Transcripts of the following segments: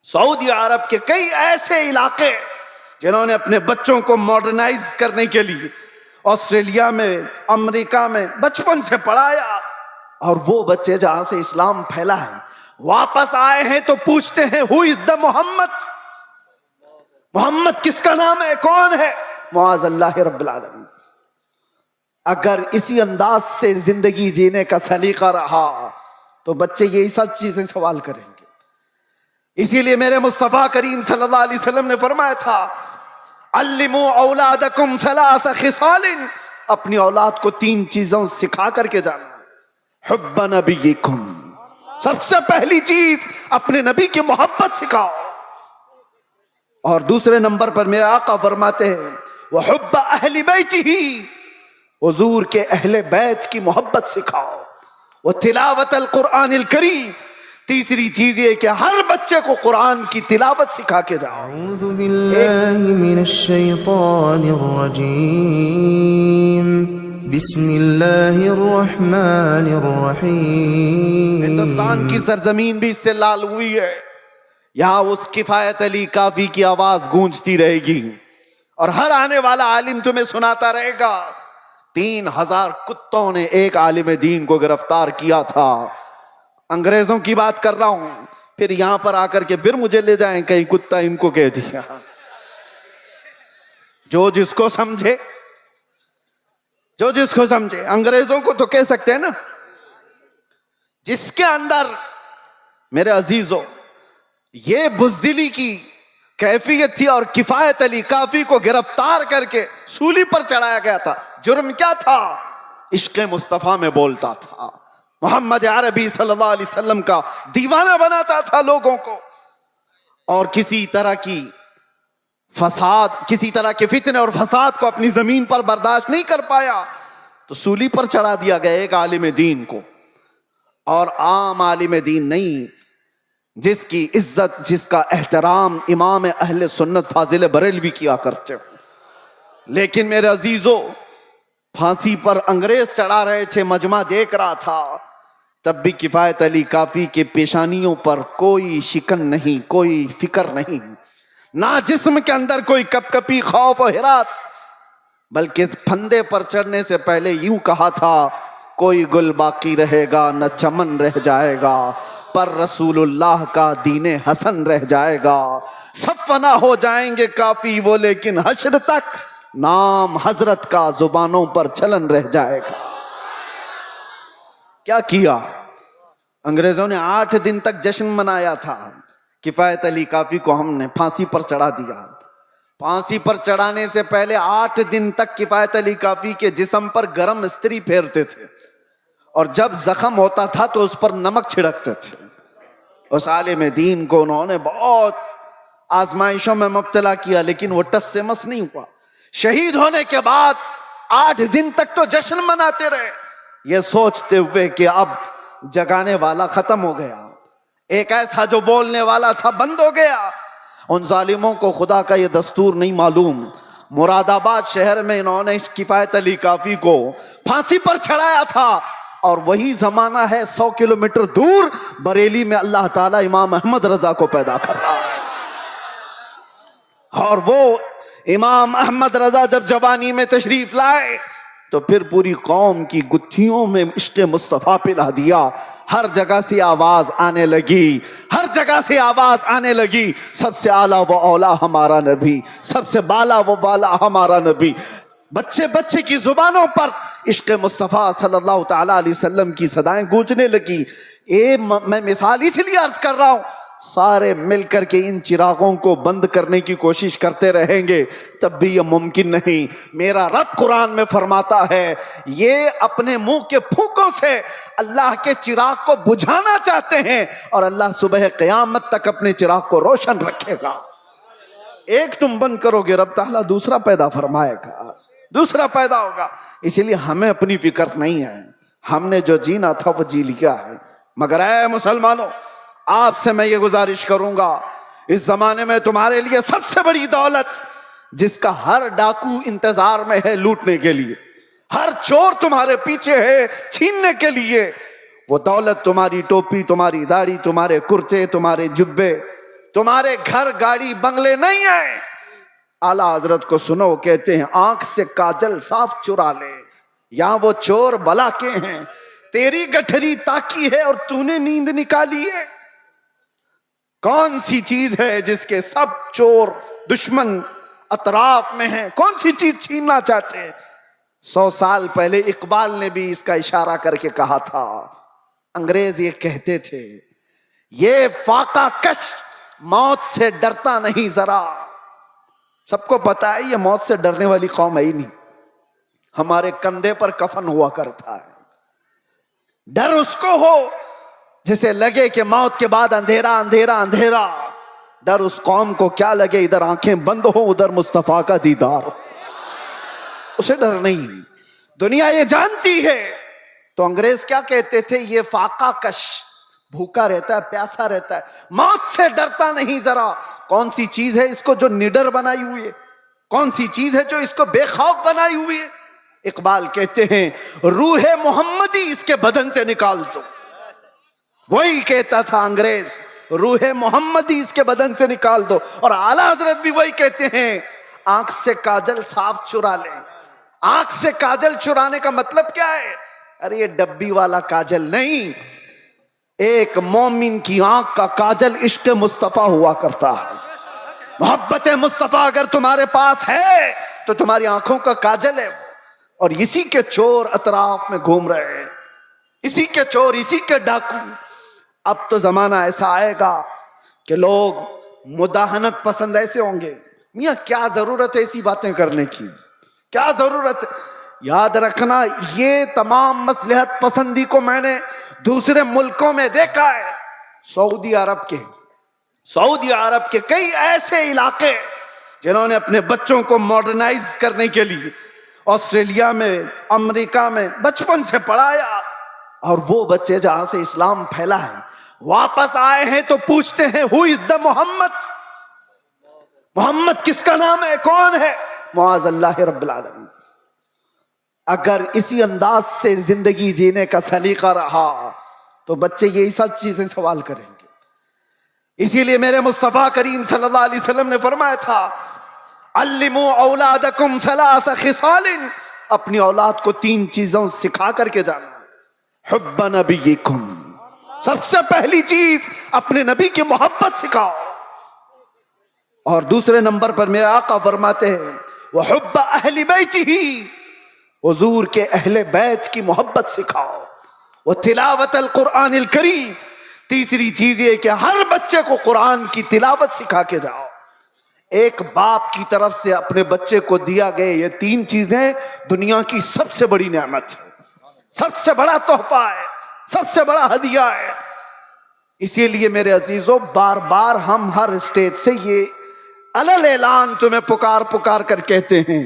سعودی عرب کے کئی ایسے علاقے جنہوں نے اپنے بچوں کو ماڈرنائز کرنے کے لیے آسٹریلیا میں، امریکہ میں بچپن سے پڑھایا، اور وہ بچے جہاں سے اسلام پھیلا ہے واپس آئے ہیں تو پوچھتے ہیں ہو از دا محمد کس کا نام ہے، کون ہے؟ معاذ اللہ رب العالمین۔ اگر اسی انداز سے زندگی جینے کا سلیقہ رہا تو بچے یہی سب چیزیں سوال کریں گے۔ اسی لیے میرے مصطفیٰ کریم صلی اللہ علیہ وسلم نے فرمایا تھا علموا اولادکم ثلاث خصال، اپنی اولاد کو 3 چیزوں سکھا کر کے جانا۔ حب نبیکم، سب سے پہلی چیز اپنے نبی کی محبت سکھاؤ، اور دوسرے نمبر پر میرے آقا فرماتے ہیں وحب اہل بیتہ، حضور کے اہل بیت کی محبت سکھاؤ، وتلاوت القرآن الکریم، تیسری چیز یہ کہ ہر بچے کو قرآن کی تلاوت سکھا کے جاؤ۔ اعوذ باللہ من الشیطان الرجیم، بسم اللہ الرحمن الرحیم۔ ہندوستان کی سرزمین بھی اس سے لال ہوئی ہے، یہاں اس کفایت علی کافی کی آواز گونجتی رہے گی، اور ہر آنے والا عالم تمہیں سناتا رہے گا 3000 کتوں نے ایک عالم دین کو گرفتار کیا تھا۔ انگریزوں کی بات کر رہا ہوں، پھر یہاں پر آ کر کے پھر مجھے لے جائیں کہیں کتا ان کو کہہ دیا۔ جو جس کو سمجھے، جو جس کو سمجھے، انگریزوں کو تو کہہ سکتے ہیں نا، جس کے اندر میرے عزیزوں یہ بزدلی کی کیفیت تھی، اور کفایت علی کافی کو گرفتار کر کے سولی پر چڑھایا گیا تھا۔ جرم کیا تھا؟ عشق مصطفیٰ میں بولتا تھا، محمد عربی صلی اللہ علیہ وسلم کا دیوانہ بناتا تھا لوگوں کو، اور کسی طرح کے فتنے اور فساد کو اپنی زمین پر برداشت نہیں کر پایا تو سولی پر چڑھا دیا گیا ایک عالم دین کو، اور عام عالم دین نہیں، جس کی عزت، جس کا احترام امام اہل سنت فاضل بریلوی کیا کرتے ہو۔ لیکن میرے عزیزو، پھانسی پر انگریز چڑھا رہے تھے، مجمع دیکھ رہا تھا، تب بھی کفایت علی کافی کے پیشانیوں پر کوئی شکن نہیں، کوئی فکر نہیں، نہ جسم کے اندر کوئی کپ کپی، خوف و ہراس، بلکہ پھندے پر چڑھنے سے پہلے یوں کہا تھا کوئی گل باقی رہے گا نہ چمن رہ جائے گا، پر رسول اللہ کا دین حسن رہ جائے گا، سب فنا ہو جائیں گے کافی وہ، لیکن حشر تک نام حضرت کا زبانوں پر چلن رہ جائے گا۔ کیا کیا؟ انگریزوں نے 8 دن تک جشن منایا تھا، کفایت علی کافی کو ہم نے پھانسی پر چڑھا دیا۔ پھانسی پر چڑھانے سے پہلے 8 دن تک کفایت علی کافی کے جسم پر گرم استری پھیرتے تھے، اور جب زخم ہوتا تھا تو اس پر نمک چھڑکتے تھے۔ اس عالم دین کو انہوں نے بہت آزمائشوں میں مبتلا کیا، لیکن وہ ٹس سے مس نہیں ہوا۔ شہید ہونے کے بعد 8 دن تک تو جشن مناتے رہے، یہ سوچتے ہوئے کہ اب جگانے والا ختم ہو گیا، ایک ایسا جو بولنے والا تھا بند ہو گیا۔ ان ظالموں کو خدا کا یہ دستور نہیں معلوم، مراد آباد شہر میں انہوں نے اس کفایت علی کافی کو پھانسی پر چڑھایا تھا، اور وہی زمانہ ہے 100 کلومیٹر دور بریلی میں اللہ تعالیٰ امام احمد رضا کو پیدا کر رہا ہے، اور وہ امام احمد رضا جب جوانی میں تشریف لائے تو پھر پوری قوم کی گتھیوں میں عشق مصطفیٰ پلا دیا۔ ہر جگہ سے آواز آنے لگی، ہر جگہ سے آواز آنے لگی، سب سے اعلیٰ و اولیٰ ہمارا نبی، سب سے بالا و بالا ہمارا نبی۔ بچے بچے کی زبانوں پر عشق مصطفیٰ صلی اللہ تعالیٰ علیہ وسلم کی صدائیں گونجنے لگی۔ میں مثال اس لیے عرض کر رہا ہوں، سارے مل کر کے ان چراغوں کو بند کرنے کی کوشش کرتے رہیں گے تب بھی یہ ممکن نہیں۔ میرا رب قرآن میں فرماتا ہے یہ اپنے منہ کے پھونکوں سے اللہ کے چراغ کو بجھانا چاہتے ہیں، اور اللہ صبح قیامت تک اپنے چراغ کو روشن رکھے گا۔ ایک تم بند کرو گے، رب تعالیٰ دوسرا پیدا فرمائے گا، دوسرا پیدا ہوگا۔ اسی لیے ہمیں اپنی فکر نہیں ہے، ہم نے جو جینا تھا وہ جی لیا ہے۔ مگر اے مسلمانوں، آپ سے میں یہ گزارش کروں گا، اس زمانے میں تمہارے لیے سب سے بڑی دولت جس کا ہر ڈاکو انتظار میں ہے لوٹنے کے لیے، ہر چور تمہارے پیچھے ہے چھیننے کے لیے، وہ دولت، تمہاری ٹوپی، تمہاری داڑھی، تمہارے کرتے، تمہارے جبے، تمہارے گھر گاڑی بنگلے نہیں ہیں۔ اعلیٰ حضرت کو سنو، کہتے ہیں آنکھ سے کاجل صاف چرا لے، یہاں وہ چور بلا کے ہیں، تیری گٹھری تاکی ہے اور تو نے نیند نکالی ہے۔ کون سی چیز ہے جس کے سب چور دشمن اطراف میں ہیں؟ کون سی چیز چھیننا چاہتے ہیں؟ 100 سال پہلے اقبال نے بھی اس کا اشارہ کر کے کہا تھا، انگریز یہ کہتے تھے، یہ فاقہ کش موت سے ڈرتا نہیں ذرا۔ سب کو پتا ہے یہ موت سے ڈرنے والی قوم ہے ہی نہیں۔ ہمارے کندھے پر کفن ہوا کرتا ہے۔ ڈر اس کو ہو جسے لگے کہ موت کے بعد اندھیرا اندھیرا اندھیرا۔ ڈر اس قوم کو کیا لگے ادھر آنکھیں بند ہو ادھر مصطفیٰ کا دیدار ہو، اسے ڈر نہیں۔ دنیا یہ جانتی ہے۔ تو انگریز کیا کہتے تھے؟ یہ فاقہ کش، بھوکا رہتا ہے، پیاسا رہتا ہے، موت سے ڈرتا نہیں ذرا۔ کون سی چیز ہے اس کو جو نڈر بنائی ہوئی ہے؟ کون سی چیز ہے جو اس کو بے خوف بنائی ہوئی ہے؟ اقبال کہتے ہیں روح محمدی اس کے بدن سے نکال دو۔ وہی کہتا تھا انگریز، روح محمدی اس کے بدن سے نکال دو۔ اور اعلیٰ حضرت بھی وہی کہتے ہیں آنکھ سے کاجل صاف چرا لیں۔ آنکھ سے کاجل چرانے کا مطلب کیا ہے؟ ارے یہ ڈبی والا کاجل نہیں، ایک مومن کی آنکھ کا کاجل عشق مصطفیٰ ہوا کرتا ہے۔ محبت مصطفیٰ اگر تمہارے پاس ہے تو تمہاری آنکھوں کا کاجل ہے۔ اور اسی کے چور اطراف میں گھوم رہے ہیں، اسی کے چور، اسی کے ڈاکو۔ اب تو زمانہ ایسا آئے گا کہ لوگ مداہنت پسند ایسے ہوں گے، میاں کیا ضرورت ہے ایسی باتیں کرنے کی، کیا ضرورت ہے؟ یاد رکھنا یہ تمام مصلحت پسندی کو میں نے دوسرے ملکوں میں دیکھا ہے۔ سعودی عرب کے کئی ایسے علاقے جنہوں نے اپنے بچوں کو ماڈرنائز کرنے کے لیے آسٹریلیا میں، امریکہ میں بچپن سے پڑھایا، اور وہ بچے جہاں سے اسلام پھیلا ہے واپس آئے ہیں تو پوچھتے ہیں ہو از دا محمد؟ محمد کس کا نام ہے، کون ہے؟ معاذ اللہ رب العالمین۔ اگر اسی انداز سے زندگی جینے کا سلیقہ رہا تو بچے یہی سب چیزیں سوال کریں گے۔ اسی لیے میرے مصطفیٰ کریم صلی اللہ علیہ وسلم نے فرمایا تھا علموا اولادکم ثلاث خصال، اپنی اولاد کو 3 چیزوں سکھا کر کے جانا۔ حب نبیکم، سب سے پہلی چیز اپنے نبی کی محبت سکھاؤ، اور دوسرے نمبر پر میرے آقا فرماتے ہیں وحب اہل بیتہ، حضور کے اہل بیت کی محبت سکھاؤ، وتلاوت القرآن الکریم، تیسری چیز یہ کہ ہر بچے کو قرآن کی تلاوت سکھا کے جاؤ۔ ایک باپ کی طرف سے اپنے بچے کو دیا گئے یہ 3 چیزیں دنیا کی سب سے بڑی نعمت ہے، سب سے بڑا تحفہ ہے، سب سے بڑا ہدیہ ہے۔ اسی لیے میرے عزیزوں بار بار ہم ہر اسٹیج سے یہ علل اعلان تمہیں پکار پکار کر کہتے ہیں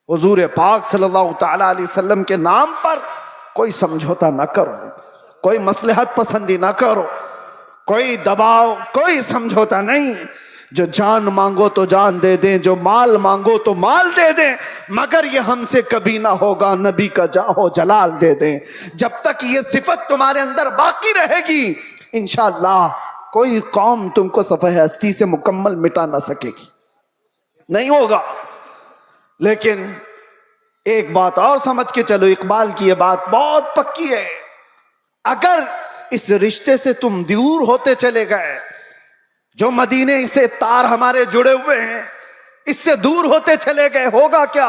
حضور پاک صلی اللہ تعالی علیہ وسلم کے نام پر کوئی سمجھوتا نہ کرو، کوئی مصلحت پسندی نہ کرو، کوئی دباؤ، کوئی سمجھوتا نہیں۔ جو جان مانگو تو جان دے دیں، جو مال مانگو تو مال دے دیں، مگر یہ ہم سے کبھی نہ ہوگا نبی کا جاہو جلال دے دیں۔ جب تک یہ صفت تمہارے اندر باقی رہے گی انشاءاللہ کوئی قوم تم کو صفحہ ہستی سے مکمل مٹا نہ سکے گی، نہیں ہوگا۔ لیکن ایک بات اور سمجھ کے چلو، اقبال کی یہ بات بہت پکی ہے، اگر اس رشتے سے تم دور ہوتے چلے گئے، جو مدینے سے تار ہمارے جڑے ہوئے ہیں اس سے دور ہوتے چلے گئے، ہوگا کیا؟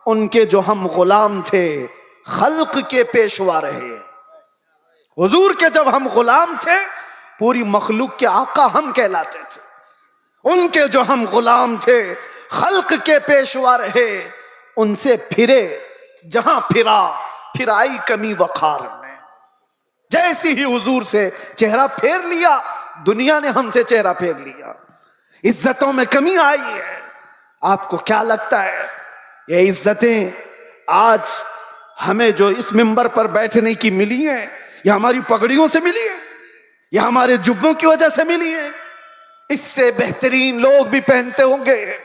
ان کے جو ہم غلام تھے خلق کے پیشوا رہے۔ حضور کے جب ہم غلام تھے پوری مخلوق کے آقا ہم کہلاتے تھے، ان کے جو ہم غلام تھے خلق کے پیشوا رہے، ان سے پھرے جہاں پھرائی کمی وقار میں۔ جیسی ہی حضور سے چہرہ پھیر لیا دنیا نے ہم سے چہرہ پھیر لیا، عزتوں میں کمی آئی ہے۔ آپ کو کیا لگتا ہے یہ عزتیں آج ہمیں جو اس منبر پر بیٹھنے کی ملی ہیں یہ ہماری پگڑیوں سے ملی ہیں، یہ ہمارے جبوں کی وجہ سے ملی ہیں؟ اس سے بہترین لوگ بھی پہنتے ہوں گے۔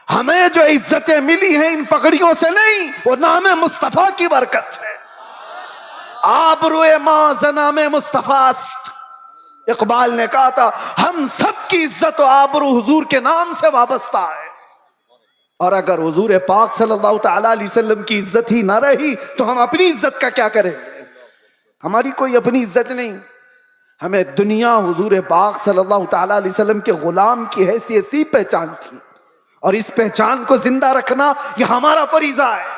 ہمیں جو عزتیں ملی ہیں ان پگڑیوں سے نہیں، وہ نام مصطفیٰ کی برکت ہے۔ آبروئے ماں زنام مصطفیٰ است. اقبال نے کہا تھا ہم سب کی عزت و آبرو حضور کے نام سے وابستہ ہے، اور اگر حضور پاک صلی اللہ تعالی علیہ وسلم کی عزت ہی نہ رہی تو ہم اپنی عزت کا کیا کریں؟ ہماری کوئی اپنی عزت نہیں. ہمیں دنیا حضور پاک صلی اللہ تعالی علیہ وسلم کے غلام کی حیثیت سی پہچان تھی، اور اس پہچان کو زندہ رکھنا یہ ہمارا فریضہ ہے.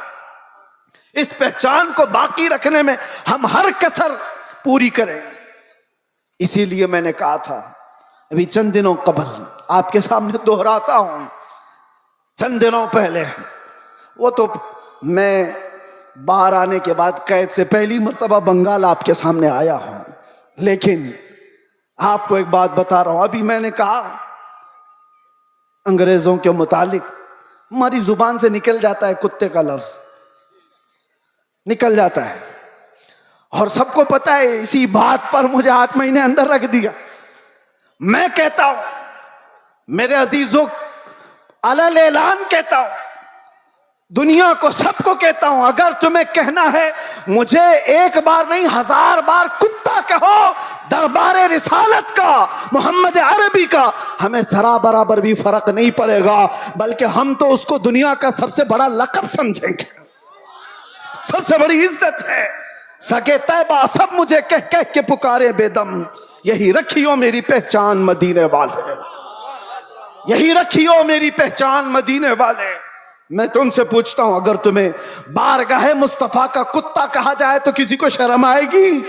اس پہچان کو باقی رکھنے میں ہم ہر کسر پوری کریں. اسی لیے میں نے کہا تھا ابھی چند دنوں قبل، آپ کے سامنے دہراتا ہوں، چند دنوں پہلے، وہ تو میں باہر آنے کے بعد قید سے پہلی مرتبہ بنگال آپ کے سامنے آیا ہوں، لیکن آپ کو ایک بات بتا رہا ہوں. ابھی میں نے کہا انگریزوں کے متعلق ہماری زبان سے نکل جاتا ہے کتے کا لفظ، نکل جاتا ہے، اور سب کو پتا ہے. اسی بات پر مجھے 8 مہینے اندر رکھ دیا. میں کہتا ہوں میرے عزیزوں، علل اعلان کہتا ہوں، دنیا کو سب کو کہتا ہوں، اگر تمہیں کہنا ہے مجھے ایک بار نہیں 1000 بار کتا کہو دربار رسالت کا، محمد عربی کا، ہمیں ذرا برابر بھی فرق نہیں پڑے گا، بلکہ ہم تو اس کو دنیا کا سب سے بڑا لقب سمجھیں گے، سب سے بڑی عزت ہے. سگے طیبہ سب مجھے کہہ کہہ کے پکارے بے دم، یہی رکھیو میری پہچان مدینے والے، یہی رکھیو میری پہچان مدینے والے. میں تم سے پوچھتا ہوں، اگر تمہیں بارگاہ مصطفیٰ کا کتا کہا جائے تو کسی کو شرم آئے گی؟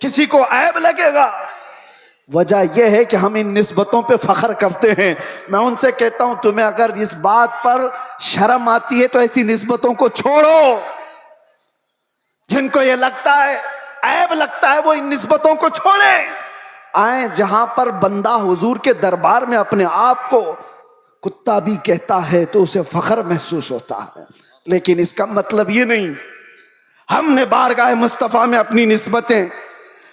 کسی کو عیب لگے گا؟ وجہ یہ ہے کہ ہم ان نسبتوں پہ فخر کرتے ہیں. میں ان سے کہتا ہوں تمہیں اگر اس بات پر شرم آتی ہے تو ایسی نسبتوں کو چھوڑو. جن کو یہ لگتا ہے عیب لگتا ہے وہ ان نسبتوں کو چھوڑیں. آئیں جہاں پر بندہ حضور کے دربار میں اپنے آپ کو کتا بھی کہتا ہے تو اسے فخر محسوس ہوتا ہے، لیکن اس کا مطلب یہ نہیں. ہم نے بارگاہ مصطفیٰ میں اپنی نسبتیں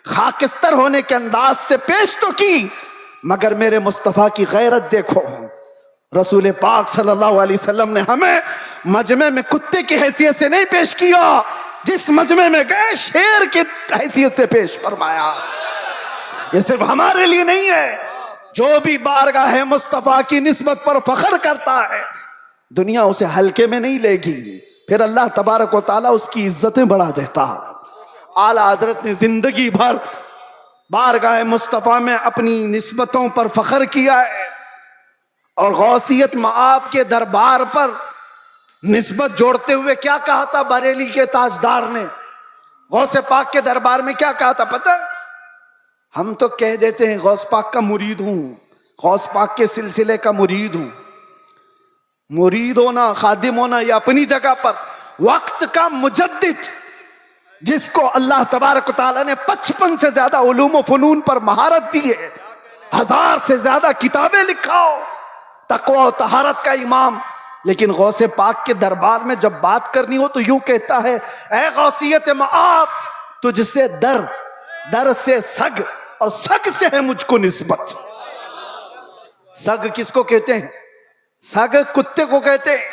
خاکستر ہونے کے انداز سے پیش تو کی، مگر میرے مصطفیٰ کی غیرت دیکھو. رسول پاک صلی اللہ علیہ وسلم نے ہمیں مجمع میں کتے کی حیثیت سے نہیں پیش کیا، جس مجمع میں گئے شیر کی حیثیت سے پیش فرمایا. یہ صرف ہمارے لیے نہیں ہے، جو بھی بارگاہ مصطفیٰ کی نسبت پر فخر کرتا ہے دنیا اسے ہلکے میں نہیں لے گی، پھر اللہ تبارک و تعالیٰ اس کی عزتیں بڑھا دیتا. اعلیٰ حضرت نے زندگی بھر بارگاہ مصطفیٰ میں اپنی نسبتوں پر فخر کیا ہے، اور غوثیت مآب کے دربار پر نسبت جوڑتے ہوئے کیا کہا تھا بریلی کے تاجدار نے؟ غوث پاک کے دربار میں کیا کہا تھا پتہ؟ ہم تو کہہ دیتے ہیں غوث پاک کا مرید ہوں، غوث پاک کے سلسلے کا مرید ہوں. مرید ہونا، خادم ہونا یہ اپنی جگہ پر، وقت کا مجدد جس کو اللہ تبارک و تعالیٰ نے 55 سے زیادہ علوم و فنون پر مہارت دی ہے، 1000 سے زیادہ کتابیں لکھا ہو، تقوی و طہارت کا امام، لیکن غوث پاک کے دربار میں جب بات کرنی ہو تو یوں کہتا ہے اے غوثیت مآب تجھ سے در، در سے سگ، اور سگ سے ہے مجھ کو نسبت. سگ کس کو کہتے ہیں؟ سگ کتے کو کہتے ہیں.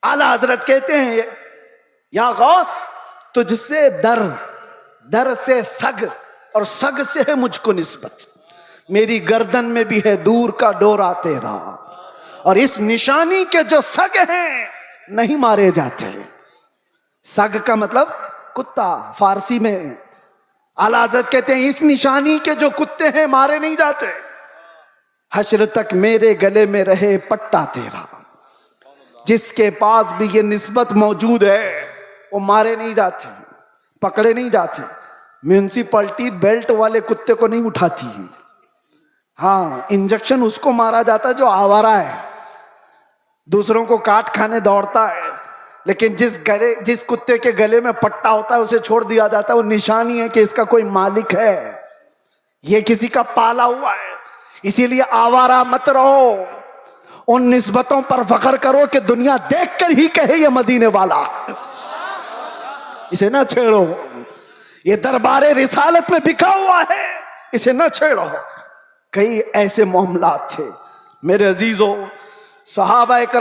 اعلیٰ حضرت کہتے ہیں یا غوث تجھ سے در، در سے سگ، اور سگ سے ہے مجھ کو نسبت. میری گردن میں بھی ہے دور کا ڈورا تیرا، اور اس نشانی کے جو سگ ہیں نہیں مارے جاتے. سگ کا مطلب کتا فارسی میں. اعلیٰ حضرت کہتے ہیں اس نشانی کے جو کتے ہیں مارے نہیں جاتے. حشر تک میرے گلے میں رہے پٹا تیرا. جس کے پاس بھی یہ نسبت موجود ہے وہ مارے نہیں جاتے، پکڑے نہیں جاتے. میونسپلٹی بیلٹ والے کتے کو نہیں اٹھاتی، ہاں انجیکشن اس کو مارا جاتا ہے جو آوارہ ہے، دوسروں کو کاٹ کھانے دوڑتا ہے. لیکن جس کتے کے گلے میں پٹا ہوتا ہے اسے چھوڑ دیا جاتا ہے. وہ نشانی ہے کہ اس کا کوئی مالک ہے، یہ کسی کا پالا ہوا ہے. اسی لیے آوارہ مت رہو، ان نسبتوں پر فخر کرو کہ دنیا دیکھ کر ہی کہے یہ مدینے والا. اسے نہ چھیڑو، یہ دربار رسالت میں بکھا ہوا ہے، اسے نہ چھیڑو. کئی ایسے معاملات تھے میرے عزیزوں. صحابہ کرام